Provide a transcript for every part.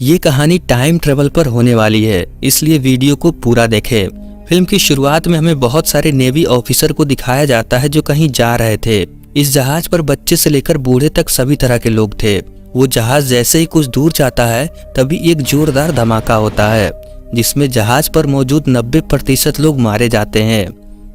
ये कहानी time travel पर होने वाली है, इसलिए वीडियो को पूरा देखें। फिल्म की शुरुआत में हमें बहुत सारे नेवी ऑफिसर को दिखाया जाता है जो कहीं जा रहे थे। इस जहाज पर बच्चे से लेकर बूढ़े तक सभी तरह के लोग थे। वो जहाज जैसे ही कुछ दूर जाता है तभी एक जोरदार धमाका होता है जिसमें जहाज पर मौजूद 90% लोग मारे जाते हैं।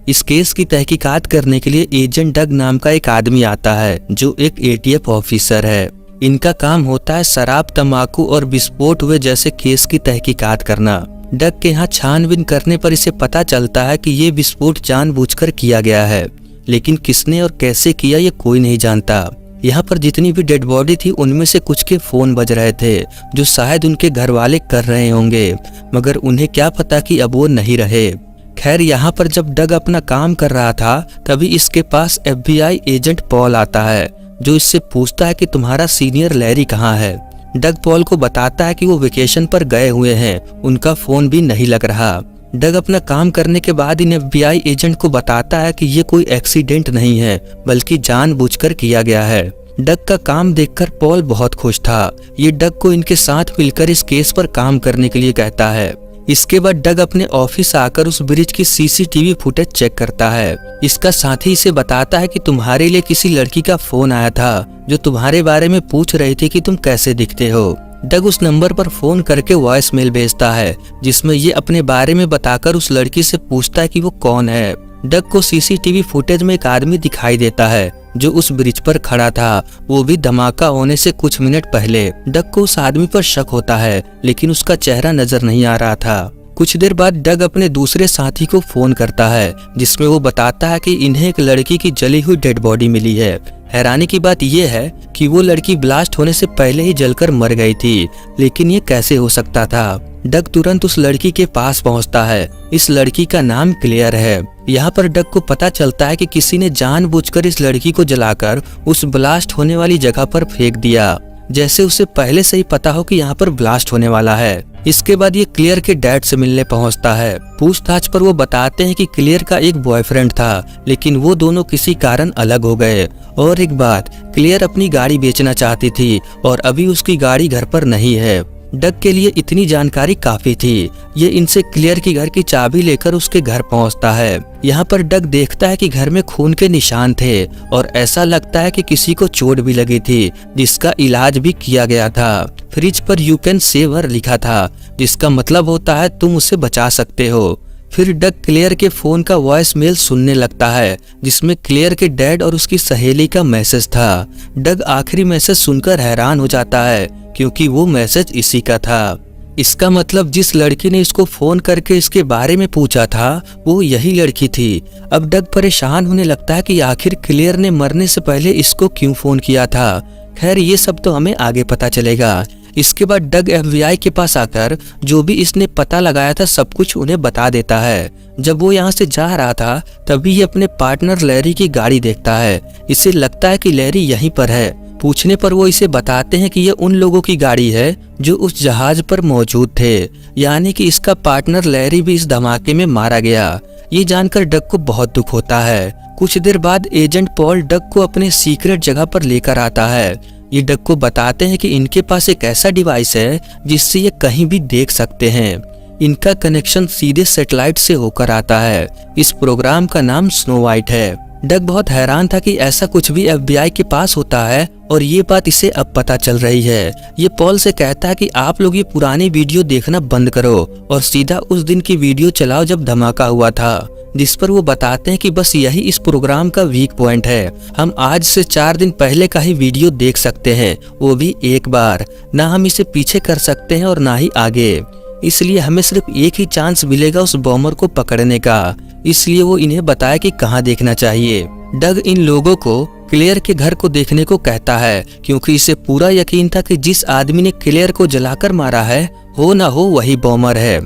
इस केस की तहकीकात करने के लिए एजेंट डग नाम का एक आदमी आता है जो एक एटीएफ ऑफिसर है। इनका काम होता है शराब, तंबाकू और विस्फोट हुए जैसे केस की तहकीकात करना। डग के यहाँ छानबीन करने पर इसे पता चलता है कि ये विस्फोट जानबूझकर किया गया है, लेकिन किसने और कैसे किया ये कोई नहीं जानता। यहाँ पर जितनी भी डेड बॉडी थी उनमें से कुछ के फोन बज रहे थे जो शायद उनके घर वाले कर रहे होंगे, मगर उन्हें क्या पता कि अब वो नहीं रहे। खैर, यहाँ पर जब डग अपना काम कर रहा था तभी इसके पास FBI एजेंट पॉल आता है जो इससे पूछता है कि तुम्हारा सीनियर लैरी कहाँ है। डग पॉल को बताता है कि वो वेकेशन पर गए हुए हैं, उनका फोन भी नहीं लग रहा। डग अपना काम करने के बाद इन FBI एजेंट को बताता है कि ये कोई एक्सीडेंट नहीं है बल्कि जानबूझकर किया गया है। डग का काम देखकर पॉल बहुत खुश था। ये डग को इनके साथ मिलकर इस केस पर काम करने के लिए कहता है। इसके बाद डग अपने ऑफिस आकर उस ब्रिज की CCTV फुटेज चेक करता है। इसका साथी इसे बताता है कि तुम्हारे लिए किसी लड़की का फोन आया था जो तुम्हारे बारे में पूछ रही थी कि तुम कैसे दिखते हो। डग उस नंबर पर फोन करके वॉइस मेल भेजता है जिसमें ये अपने बारे में बताकर उस लड़की से पूछता है कि वो कौन है। डग को CCTV फुटेज में एक आदमी दिखाई देता है जो उस ब्रिज पर खड़ा था, वो भी धमाका होने से कुछ मिनट पहले। डग को उस आदमी पर शक होता है लेकिन उसका चेहरा नजर नहीं आ रहा था। कुछ देर बाद डग अपने दूसरे साथी को फोन करता है जिसमें वो बताता है कि इन्हें एक लड़की की जली हुई डेड बॉडी मिली है। हैरानी की बात यह है कि वो लड़की ब्लास्ट होने से पहले ही जलकर मर गई थी, लेकिन ये कैसे हो सकता था। डग तुरंत उस लड़की के पास पहुंचता है। इस लड़की का नाम क्लेयर है। यहाँ पर डग को पता चलता है कि किसी ने जानबूझकर इस लड़की को जलाकर उस ब्लास्ट होने वाली जगह पर फेंक दिया, जैसे उसे पहले से ही पता हो कि यहाँ पर ब्लास्ट होने वाला है। इसके बाद ये क्लियर के डैड से मिलने पहुंचता है। पूछताछ पर वो बताते हैं कि क्लियर का एक बॉयफ्रेंड था लेकिन वो दोनों किसी कारण अलग हो गए। और एक बात, क्लियर अपनी गाड़ी बेचना चाहती थी और अभी उसकी गाड़ी घर पर नहीं है। डग के लिए इतनी जानकारी काफी थी। ये इनसे क्लियर की घर की चाबी लेकर उसके घर पहुंचता है। यहाँ पर डग देखता है कि घर में खून के निशान थे और ऐसा लगता है कि किसी को चोट भी लगी थी जिसका इलाज भी किया गया था। फ्रिज पर यू कैन सेव हर लिखा था जिसका मतलब होता है तुम उसे बचा सकते हो। फिर डग क्लियर के फोन का वॉइस मेल सुनने लगता है जिसमें क्लियर के डैड और उसकी सहेली का मैसेज था। डग आखिरी मैसेज सुनकर हैरान हो जाता है क्योंकि वो मैसेज इसी का था। इसका मतलब जिस लड़की ने इसको फोन करके इसके बारे में पूछा था वो यही लड़की थी। अब डग परेशान होने लगता है कि आखिर क्लियर ने मरने से पहले इसको क्यों फोन किया था। खैर, ये सब तो हमें आगे पता चलेगा। इसके बाद डग FBI के पास आकर जो भी इसने पता लगाया था सब कुछ उन्हें बता देता है। जब वो यहाँ से जा रहा था तभी ये अपने पार्टनर लैरी की गाड़ी देखता है। इसे लगता है कि लैरी यहीं पर है। पूछने पर वो इसे बताते हैं कि ये उन लोगों की गाड़ी है जो उस जहाज पर मौजूद थे, यानी कि इसका पार्टनर लैरी भी इस धमाके में मारा गया। ये जानकर डग को बहुत दुख होता है। कुछ देर बाद एजेंट पॉल डग को अपने सीक्रेट जगह पर लेकर आता है। ये डग को बताते हैं कि इनके पास एक ऐसा डिवाइस है जिससे ये कहीं भी देख सकते हैं। इनका कनेक्शन सीधे सैटेलाइट से होकर आता है। इस प्रोग्राम का नाम स्नो वाइट है। डग बहुत हैरान था कि ऐसा कुछ भी FBI के पास होता है और ये बात इसे अब पता चल रही है। ये पॉल से कहता है कि आप लोग ये पुरानी वीडियो देखना बंद करो और सीधा उस दिन की वीडियो चलाओ जब धमाका हुआ था, जिस पर वो बताते हैं कि बस यही इस प्रोग्राम का वीक पॉइंट है। हम आज से 4 दिन पहले का ही वीडियो देख सकते हैं, वो भी एक बार। ना हम इसे पीछे कर सकते हैं और ना ही आगे, इसलिए हमें सिर्फ एक ही चांस मिलेगा उस बॉम्बर को पकड़ने का। इसलिए वो इन्हें बताया कि कहाँ देखना चाहिए। डग इन लोगों को क्लियर के घर को देखने को कहता है क्योंकि इसे पूरा यकीन था कि जिस आदमी ने क्लियर को जलाकर मारा है हो ना हो वही बॉम्बर है।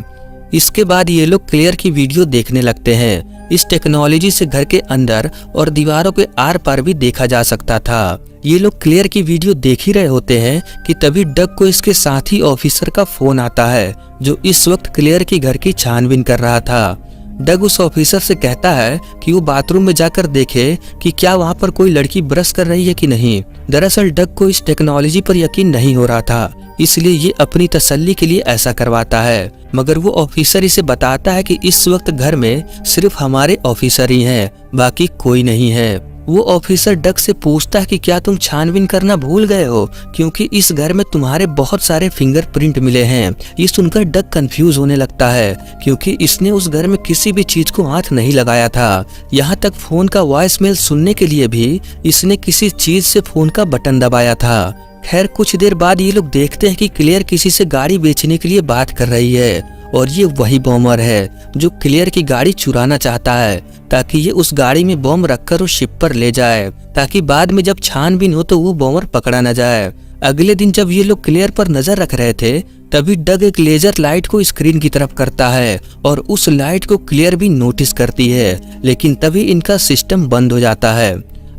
इसके बाद ये लोग क्लियर की वीडियो देखने लगते हैं। इस टेक्नोलॉजी से घर के अंदर और दीवारों के आर पार भी देखा जा सकता था। ये लोग क्लियर की वीडियो देख ही रहे होते हैं कि तभी डग को इसके साथी ऑफिसर का फोन आता है जो इस वक्त क्लियर की घर की छानबीन कर रहा था। डग उस ऑफिसर से कहता है कि वो बाथरूम में जाकर देखे कि क्या वहाँ पर कोई लड़की ब्रश कर रही है कि नहीं। दरअसल डग को इस टेक्नोलॉजी पर यकीन नहीं हो रहा था, इसलिए ये अपनी तसल्ली के लिए ऐसा करवाता है। मगर वो ऑफिसर इसे बताता है कि इस वक्त घर में सिर्फ हमारे ऑफिसर ही हैं, बाकी कोई नहीं है। वो ऑफिसर डग से पूछता है कि क्या तुम छानबीन करना भूल गए हो, क्योंकि इस घर में तुम्हारे बहुत सारे फिंगरप्रिंट मिले हैं। ये सुनकर डग कंफ्यूज होने लगता है, क्योंकि इसने उस घर में किसी भी चीज को हाथ नहीं लगाया था। यहाँ तक फोन का वॉइसमेल सुनने के लिए भी इसने किसी चीज से फोन का बटन दबाया था। खैर कुछ देर बाद ये लोग देखते हैं कि क्लेयर किसी से गाड़ी बेचने के लिए बात कर रही है, और ये वही बॉम्बर है जो क्लेयर की गाड़ी चुराना चाहता है, ताकि ये उस गाड़ी में बॉम्ब रखकर उस शिप पर ले जाए, ताकि बाद में जब छानबीन हो तो वो बॉम्बर पकड़ा न जाए। अगले दिन जब ये लोग क्लेयर पर नजर रख रहे थे, तभी डग एक लेजर लाइट को स्क्रीन की तरफ करता है, और उस लाइट को क्लेयर भी नोटिस करती है, लेकिन तभी इनका सिस्टम बंद हो जाता है।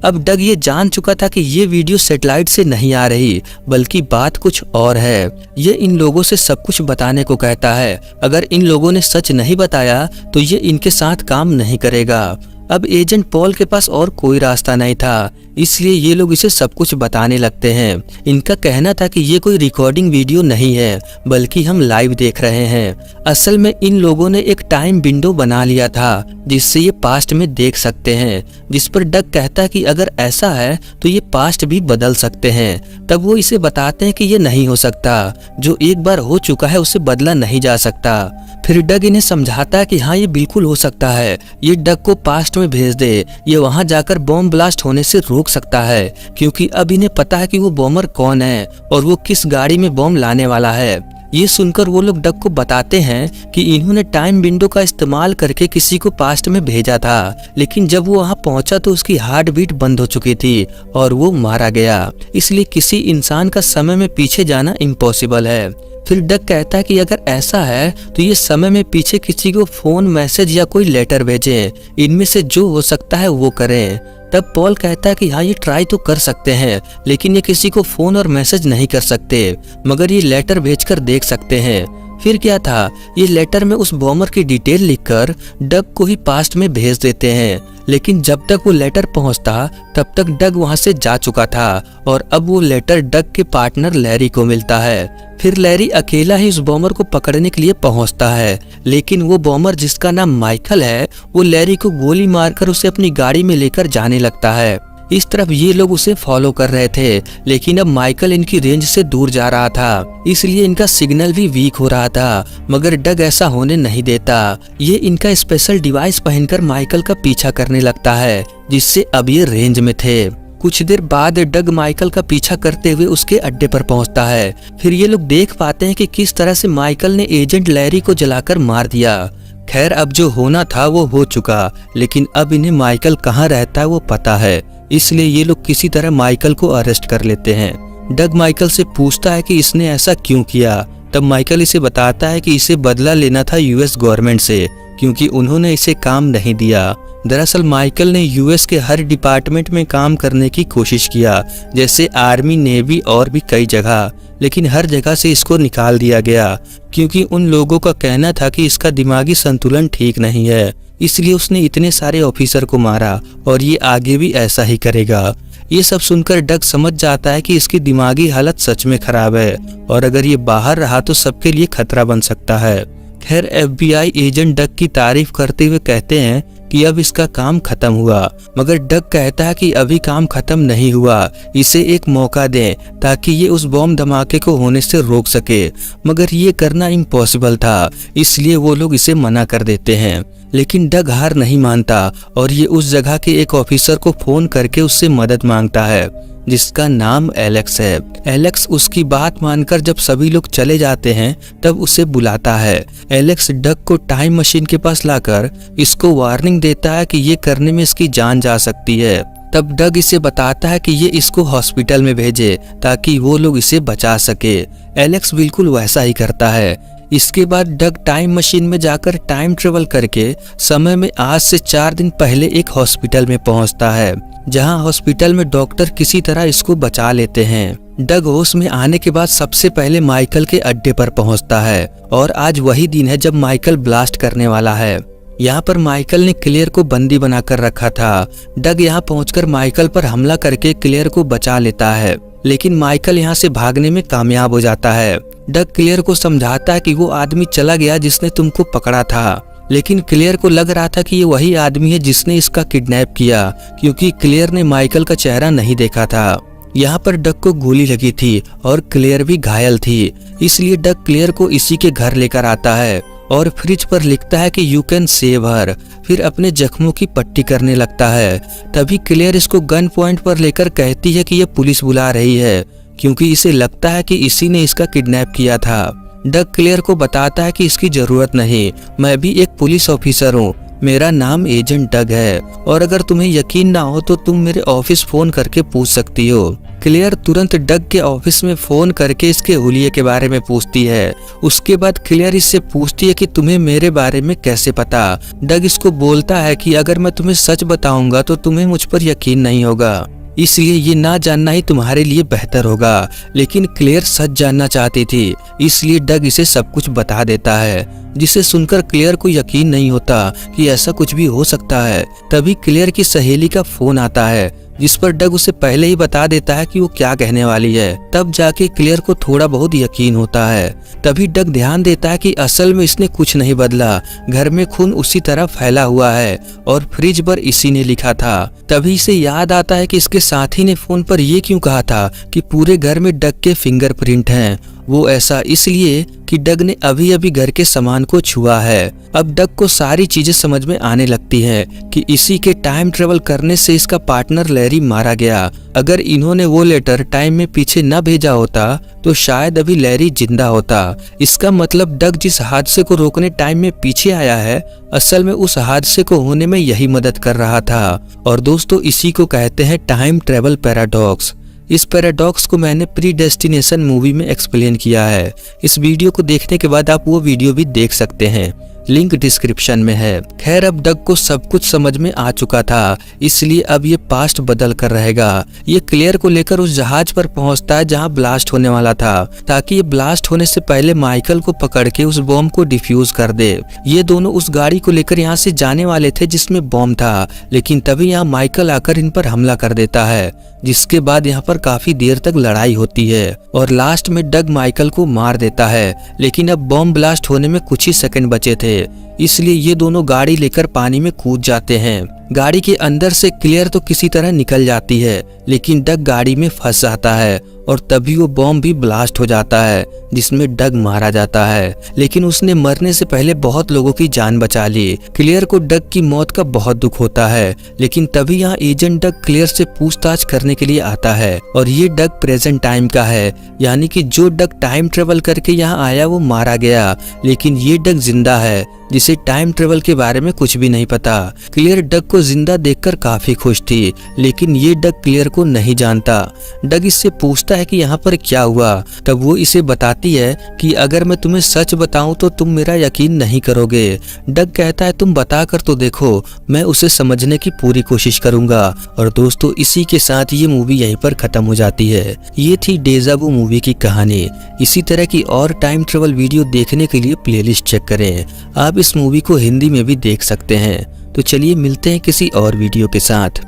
अब डग ये जान चुका था कि ये वीडियो सैटेलाइट से नहीं आ रही, बल्कि बात कुछ और है। ये इन लोगों से सब कुछ बताने को कहता है। अगर इन लोगों ने सच नहीं बताया तो ये इनके साथ काम नहीं करेगा। अब एजेंट पॉल के पास और कोई रास्ता नहीं था, इसलिए ये लोग इसे सब कुछ बताने लगते हैं। इनका कहना था कि ये कोई रिकॉर्डिंग वीडियो नहीं है, बल्कि हम लाइव देख रहे हैं। असल में इन लोगों ने एक टाइम विंडो बना लिया था, जिससे ये पास्ट में देख सकते हैं। जिस पर डग कहता है कि अगर ऐसा है तो ये पास्ट भी बदल सकते हैं। तब वो इसे बताते हैं कि ये नहीं हो सकता, जो एक बार हो चुका है उसे बदला नहीं जा सकता। फिर डग इन्हें समझाता है कि हाँ ये बिल्कुल हो सकता है, ये डग को पास्ट में भेज दे, ये वहां जाकर बॉम्ब ब्लास्ट होने से रोक सकता है, क्योंकि अब इन्हें पता है कि वो बॉम्बर कौन है और वो किस गाड़ी में बॉम्ब लाने वाला है। ये सुनकर वो लोग डग को बताते हैं कि इन्होंने टाइम विंडो का इस्तेमाल करके किसी को पास्ट में भेजा था, लेकिन जब वो वहां पहुंचा तो उसकी हार्ट बीट बंद हो चुकी थी और वो मारा गया। इसलिए किसी इंसान का समय में पीछे जाना इम्पॉसिबल है। फिर डग कहता है कि अगर ऐसा है तो ये समय में पीछे किसी को फोन, मैसेज या कोई लेटर भेजें, इनमें से जो हो सकता है वो करें। तब पॉल कहता है कि हाँ ये ट्राई तो कर सकते हैं, लेकिन ये किसी को फोन और मैसेज नहीं कर सकते, मगर ये लेटर भेजकर देख सकते हैं। फिर क्या था, ये लेटर में उस बॉम्बर की डिटेल लिखकर डग को ही पास्ट में भेज देते हैं। लेकिन जब तक वो लेटर पहुंचता तब तक डग वहां से जा चुका था, और अब वो लेटर डग के पार्टनर लैरी को मिलता है। फिर लैरी अकेला ही उस बॉम्बर को पकड़ने के लिए पहुंचता है, लेकिन वो बॉम्बर जिसका नाम माइकल है, वो लैरी को गोली मारकर उसे अपनी गाड़ी में लेकर जाने लगता है। इस तरफ ये लोग उसे फॉलो कर रहे थे, लेकिन अब माइकल इनकी रेंज से दूर जा रहा था, इसलिए इनका सिग्नल भी वीक हो रहा था। मगर डग ऐसा होने नहीं देता। ये इनका स्पेशल डिवाइस पहनकर माइकल का पीछा करने लगता है, जिससे अब ये रेंज में थे। कुछ देर बाद डग माइकल का पीछा करते हुए उसके अड्डे पर पहुंचता है। फिर ये लोग देख पाते हैं कि किस तरह से माइकल ने एजेंट लैरी को जलाकर मार दिया। खैर अब जो होना था वो हो चुका, लेकिन अब इन्हें माइकल कहाँ रहता है वो पता है, इसलिए ये लोग किसी तरह माइकल को अरेस्ट कर लेते हैं। डग माइकल से पूछता है कि इसने ऐसा क्यों किया। तब माइकल इसे बताता है कि इसे बदला लेना था यूएस गवर्नमेंट से, क्योंकि उन्होंने इसे काम नहीं दिया। दरअसल माइकल ने यूएस के हर डिपार्टमेंट में काम करने की कोशिश किया, जैसे आर्मी, नेवी और भी कई जगह, लेकिन हर जगह से इसको निकाल दिया गया, क्योंकि उन लोगों का कहना था कि इसका दिमागी संतुलन ठीक नहीं है। इसलिए उसने इतने सारे ऑफिसर को मारा और ये आगे भी ऐसा ही करेगा। ये सब सुनकर डग समझ जाता है कि इसकी दिमागी हालत सच में खराब है, और अगर ये बाहर रहा तो सबके लिए खतरा बन सकता है। खैर एफबीआई एजेंट डग की तारीफ करते हुए कहते हैं कि अब इसका काम खत्म हुआ, मगर डग कहता है कि अभी काम खत्म नहीं हुआ, इसे एक मौका दें ताकि ये उस बॉम्ब धमाके को होने से रोक सके। मगर ये करना इम्पॉसिबल था, इसलिए वो लोग इसे मना कर देते हैं। लेकिन डग हार नहीं मानता और ये उस जगह के एक ऑफिसर को फोन करके उससे मदद मांगता है, जिसका नाम एलेक्स है। एलेक्स उसकी बात मानकर जब सभी लोग चले जाते हैं तब उसे बुलाता है। एलेक्स डग को टाइम मशीन के पास लाकर इसको वार्निंग देता है कि ये करने में इसकी जान जा सकती है। तब डग इसे बताता है कि ये इसको हॉस्पिटल में भेजे ताकि वो लोग इसे बचा सके। एलेक्स बिल्कुल वैसा ही करता है। इसके बाद डग टाइम मशीन में जाकर टाइम ट्रेवल करके समय में आज से 4 दिन पहले एक हॉस्पिटल में पहुंचता है, जहां हॉस्पिटल में डॉक्टर किसी तरह इसको बचा लेते हैं। डग होश में आने के बाद सबसे पहले माइकल के अड्डे पर पहुंचता है, और आज वही दिन है जब माइकल ब्लास्ट करने वाला है। यहाँ पर माइकल ने क्लेयर को बंदी बनाकर रखा था। डग यहाँ पहुंचकर माइकल पर हमला करके क्लेयर को बचा लेता है। लेकिन माइकल यहाँ से भागने में कामयाब हो जाता है। डग क्लेयर को समझाता है कि वो आदमी चला गया जिसने तुमको पकड़ा था, लेकिन क्लेयर को लग रहा था कि ये वही आदमी है जिसने इसका किडनैप किया, क्योंकि क्लेयर ने माइकल का चेहरा नहीं देखा था। यहाँ पर डग को गोली लगी थी और क्लेयर भी घायल थी, इसलिए डग क्लेयर को इसी के घर लेकर आता है और फ्रिज पर लिखता है कि यू कैन सेव हर। फिर अपने जख्मों की पट्टी करने लगता है। तभी क्लेयर इसको गन पॉइंट पर लेकर कहती है कि ये पुलिस बुला रही है, क्योंकि इसे लगता है कि इसी ने इसका किडनैप किया था। डग क्लेयर को बताता है कि इसकी जरूरत नहीं, मैं भी एक पुलिस ऑफिसर हूँ, मेरा नाम एजेंट डग है, और अगर तुम्हें यकीन ना हो तो तुम मेरे ऑफिस फोन करके पूछ सकती हो। क्लेयर तुरंत डग के ऑफिस में फोन करके इसके हुलिये के बारे में पूछती है। उसके बाद क्लेयर इससे पूछती है कि तुम्हें मेरे बारे में कैसे पता। डग इसको बोलता है कि अगर मैं तुम्हें सच बताऊंगा तो तुम्हें मुझ पर यकीन नहीं होगा, इसलिए ये ना जानना ही तुम्हारे लिए बेहतर होगा। लेकिन क्लेयर सच जानना चाहती थी, इसलिए डग इसे सब कुछ बता देता है, जिसे सुनकर क्लेयर को यकीन नहीं होता कि ऐसा कुछ भी हो सकता है। तभी क्लेयर की सहेली का फोन आता है, जिस पर डग उसे पहले ही बता देता है कि वो क्या कहने वाली है। तब जाके क्लेयर को थोड़ा बहुत यकीन होता है। तभी डग ध्यान देता है कि असल में इसने कुछ नहीं बदला, घर में खून उसी तरह फैला हुआ है और फ्रिज पर इसी ने लिखा था। तभी इसे याद आता है कि इसके साथी ने फोन पर ये क्यों कहा था कि पूरे घर में डग के फिंगरप्रिंट हैं। वो ऐसा इसलिए कि डग ने अभी अभी घर के सामान को छुआ है। अब डग को सारी चीजें समझ में आने लगती हैं कि इसी के टाइम ट्रेवल करने से इसका पार्टनर लैरी मारा गया। अगर इन्होंने वो लेटर टाइम में पीछे न भेजा होता तो शायद अभी लैरी जिंदा होता। इसका मतलब डग जिस हादसे को रोकने टाइम में पीछे आया है, असल में उस हादसे को होने में यही मदद कर रहा था। और दोस्तों, इसी को कहते हैं टाइम ट्रेवल पैराडॉक्स। इस पैराडॉक्स को मैंने प्रीडेस्टिनेशन मूवी में एक्सप्लेन किया है। इस वीडियो को देखने के बाद आप वो वीडियो भी देख सकते हैं, लिंक डिस्क्रिप्शन में है। खैर, अब डग को सब कुछ समझ में आ चुका था, इसलिए अब ये पास्ट बदल कर रहेगा। ये क्लेयर को लेकर उस जहाज पर पहुंचता है जहां ब्लास्ट होने वाला था, ताकि ये ब्लास्ट होने से पहले माइकल को पकड़ के उस बॉम्ब को डिफ्यूज कर दे। ये दोनों उस गाड़ी को लेकर यहाँ से जाने वाले थे जिसमें बॉम्ब था, लेकिन तभी यहाँ माइकल आकर इन पर हमला कर देता है, जिसके बाद यहाँ पर काफी देर तक लड़ाई होती है और लास्ट में डग माइकल को मार देता है। लेकिन अब बॉम्ब ब्लास्ट होने में कुछ ही सेकंड बचे थे, इसलिए ये दोनों गाड़ी लेकर पानी में कूद जाते हैं। गाड़ी के अंदर से क्लेयर तो किसी तरह निकल जाती है, लेकिन डग गाड़ी में फंस जाता है और तभी वो बॉम्ब भी ब्लास्ट हो जाता है, जिसमें डग मारा जाता है। लेकिन उसने मरने से पहले बहुत लोगों की जान बचा ली। क्लेयर को डग की मौत का बहुत दुख होता है, लेकिन तभी यहाँ एजेंट डग क्लेयर से पूछताछ करने के लिए आता है और ये डग प्रेजेंट टाइम का है, यानी कि जो डग टाइम ट्रेवल करके यहाँ आया वो मारा गया, लेकिन ये डग जिंदा है जिसे टाइम ट्रेवल के बारे में कुछ भी नहीं पता। क्लेयर डग को जिंदा देखकर काफी खुश थी, लेकिन ये डग क्लेयर को नहीं जानता। डग इससे पूछता है कि यहाँ पर क्या हुआ। तब वो इसे बताती है कि अगर मैं तुम्हें सच बताऊं तो तुम मेरा यकीन नहीं करोगे। डग कहता है तुम बता कर तो देखो, मैं उसे समझने की पूरी कोशिश करूंगा। और दोस्तों, इसी के साथ ये मूवी यहीं पर खत्म हो जाती है। ये थी डेजा वू मूवी की कहानी। इसी तरह की और टाइम ट्रेवल वीडियो देखने के लिए प्लेलिस्ट चेक करें। आप इस मूवी को हिंदी में भी देख सकते हैं। तो चलिए मिलते हैं किसी और वीडियो के साथ।